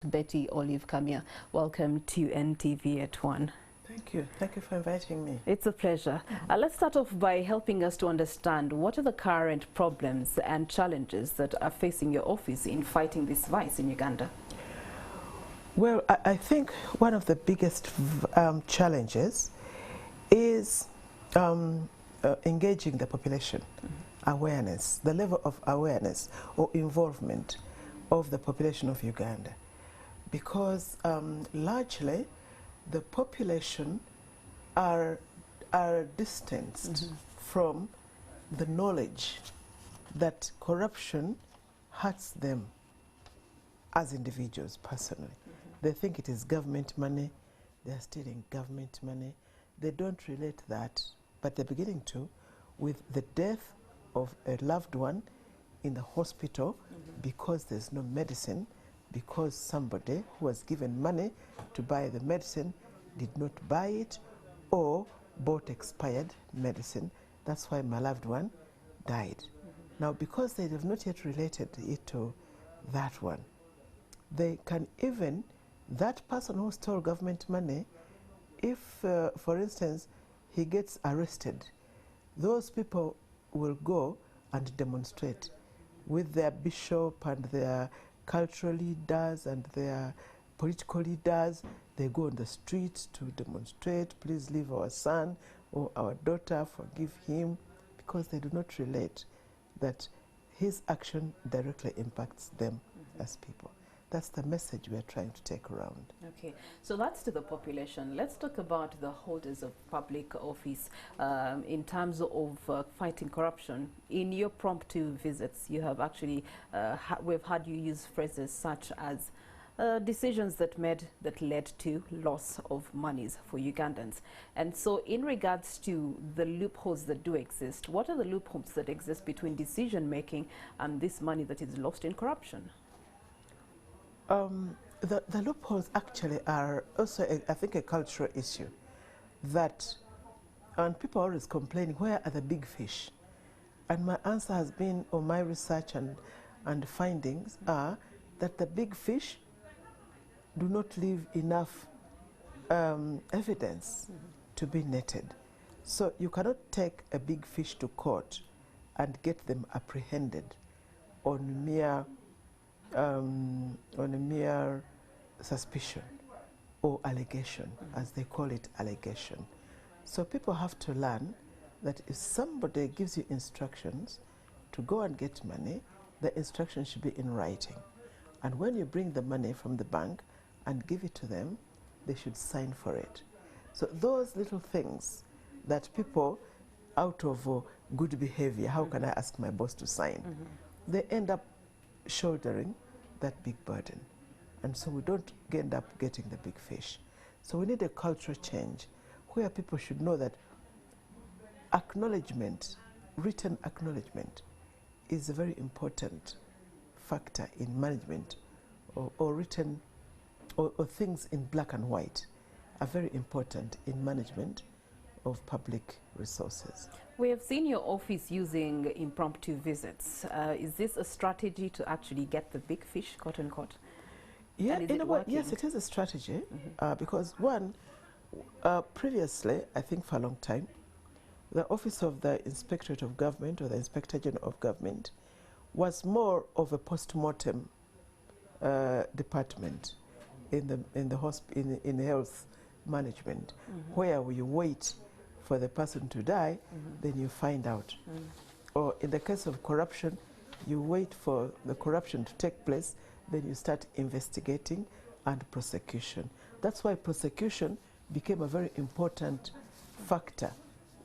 Beti Olive Kamya, welcome to NTV at 1. Thank you. Thank you for inviting me. It's a pleasure. Let's start off by helping us to understand what are the current problems and challenges that are facing your office in fighting this vice in Uganda. Well, I think one of the biggest challenges is engaging the population, awareness, the level of awareness or involvement of the population of Uganda. Because largely the population are distanced from the knowledge that corruption hurts them as individuals personally. They think it is government money, they are stealing government money. They don't relate that, but they're beginning to, with the death of a loved one in the hospital because there's no medicine, because somebody who was given money to buy the medicine did not buy it or bought expired medicine. That's why my loved one died. Now, because they have not yet related it to that one, they can even, that person who stole government money, if, for instance, he gets arrested, those people will go and demonstrate with their bishop and their cultural leaders and their political leaders. They go on the streets to demonstrate, please leave our son or our daughter, forgive him, because they do not relate that his action directly impacts them as people. That's the message we are trying to take around. Okay, so that's to the population. Let's talk about the holders of public office in terms of fighting corruption. In your promptu visits, you have actually, we've had you use phrases such as decisions that led to loss of monies for Ugandans. And so in regards to the loopholes that do exist, what are the loopholes that exist between decision making and this money that is lost in corruption? The loopholes actually are also, I think, a cultural issue. That, and people are always complaining, where are the big fish? And my answer has been, or my research and findings are, that the big fish do not leave enough evidence to be netted. So you cannot take a big fish to court and get them apprehended on a mere suspicion or allegation, as they call it, allegation. So people have to learn that if somebody gives you instructions to go and get money, the instruction should be in writing. And when you bring the money from the bank and give it to them, they should sign for it. So those little things that people, out of good behavior, how can I ask my boss to sign? They end up shouldering that big burden. And so we don't end up getting the big fish. So we need a cultural change where people should know that acknowledgement, written acknowledgement, is a very important factor in management, or written, or things in black and white are very important in management of public resources. We have seen your office using impromptu visits. Is this a strategy to actually get the big fish, quote unquote? Yeah, in a way, yes, it is a strategy because one, previously, I think for a long time, the Office of the Inspectorate of Government or the Inspector General of Government was more of a post-mortem department in health management, where you wait for the person to die, then you find out. Or in the case of corruption, you wait for the corruption to take place, then you start investigating and prosecution. That's why prosecution became a very important factor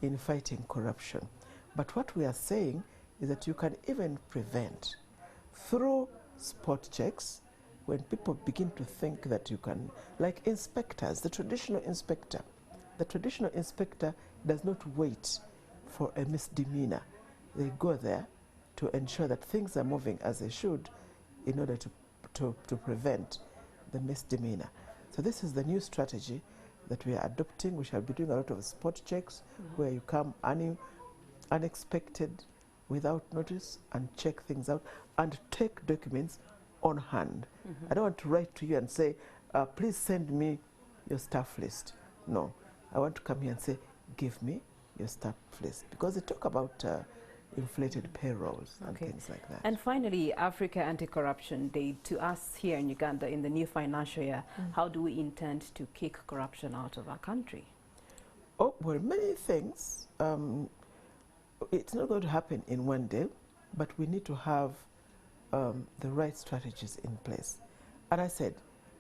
in fighting corruption. But what we are saying is that you can even prevent through spot checks. When people begin to think that you can, like inspectors, the traditional inspector does not wait for a misdemeanor. They go there to ensure that things are moving as they should in order to prevent the misdemeanor. So this is the new strategy that we are adopting. We shall be doing a lot of spot checks where you come unexpected, without notice, and check things out and take documents on hand. I don't want to write to you and say, please send me your staff list. No, I want to come here and say, give me your staff list, because they talk about inflated payrolls and things like that. And finally, Africa Anti-Corruption Day. To us here in Uganda in the new financial year, how do we intend to kick corruption out of our country? Oh, well, many things. It's not going to happen in one day, but we need to have the right strategies in place. And I said,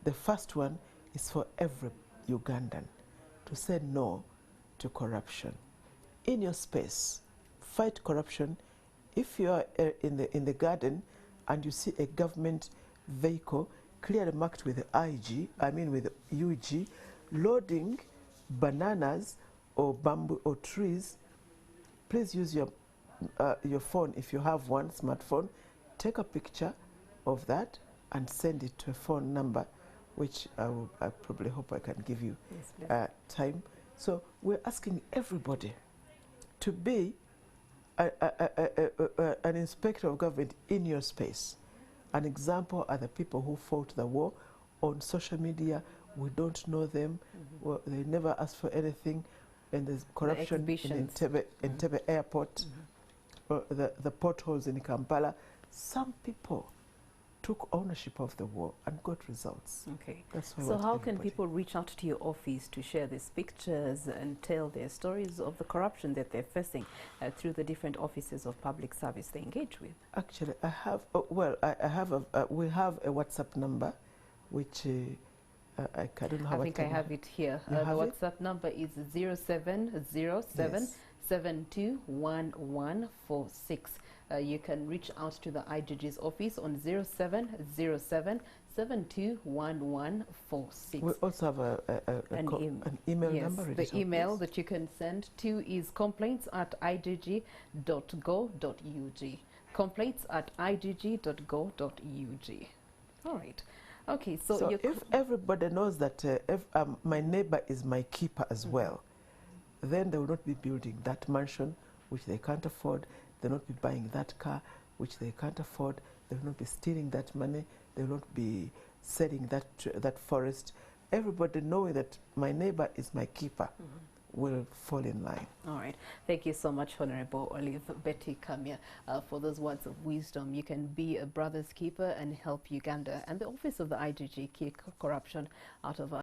the first one is for every Ugandan to say no to corruption. In your space, fight corruption. If you are in the garden and you see a government vehicle clearly marked with IG, with UG, loading bananas or bamboo or trees, please use your phone, if you have one, smartphone, take a picture of that and send it to a phone number, which I probably hope I can give you time. So we're asking everybody to be an inspector of government in your space. An example are the people who fought the war on social media. We don't know them. Well, they never ask for anything. And there's corruption in Entebbe Airport, the potholes in Kampala. Some people took ownership of the war and got results. Okay. That's why so how can people reach out to your office to share these pictures and tell their stories of the corruption that they're facing through the different offices of public service they engage with? Actually, I have, we have a WhatsApp number, which I don't have. I think I have it here. The WhatsApp number is 0707 721146. You can reach out to the IGG's office on 0707 721146. We also have an email number. The email that you can send to is complaints@igg.go.ug. complaints@igg.go.ug. All right. Okay, so if everybody knows that my neighbor is my keeper as well, then they will not be building that mansion which they can't afford. They will not be buying that car which they can't afford. They will not be stealing that money. They will not be selling that forest. Everybody knowing that my neighbor is my keeper will fall in line. All right. Thank you so much, Honorable Olive Beti Kamya, for those words of wisdom. You can be a brother's keeper and help Uganda and the office of the IGG kick corruption out of our